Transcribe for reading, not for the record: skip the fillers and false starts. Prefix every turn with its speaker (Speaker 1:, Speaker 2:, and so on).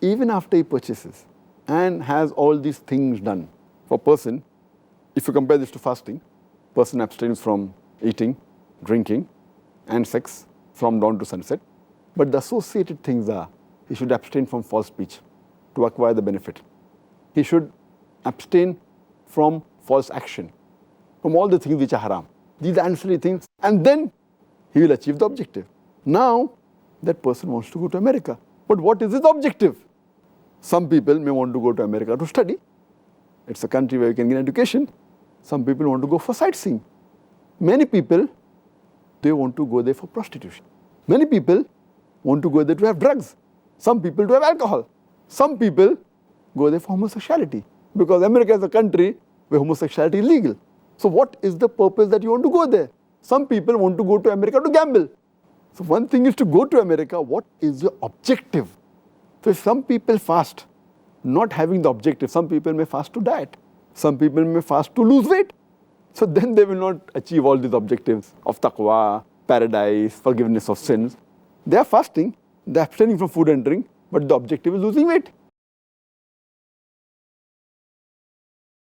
Speaker 1: even after he purchases and has all these things done, for a person, if you compare this to fasting, person abstains from eating, drinking, and sex from dawn to sunset. But the associated things are, he should abstain from false speech to acquire the benefit. He should abstain from false action, from all the things which are haram. These are ancillary things, and then he will achieve the objective. Now, that person wants to go to America. But what is his objective? Some people may want to go to America to study. It's a country where you can get education. Some people want to go for sightseeing. Many people, they want to go there for prostitution. Many people want to go there to have drugs. Some people to have alcohol. Some people go there for homosexuality, because America is a country where homosexuality is legal. So what is the purpose that you want to go there? Some people want to go to America to gamble. So one thing is to go to America, what is your objective? So if some people fast, not having the objective, some people may fast to diet. Some people may fast to lose weight. So then they will not achieve all these objectives of taqwa, paradise, forgiveness of sins. They are fasting, they are abstaining from food and drink, but the objective is losing weight.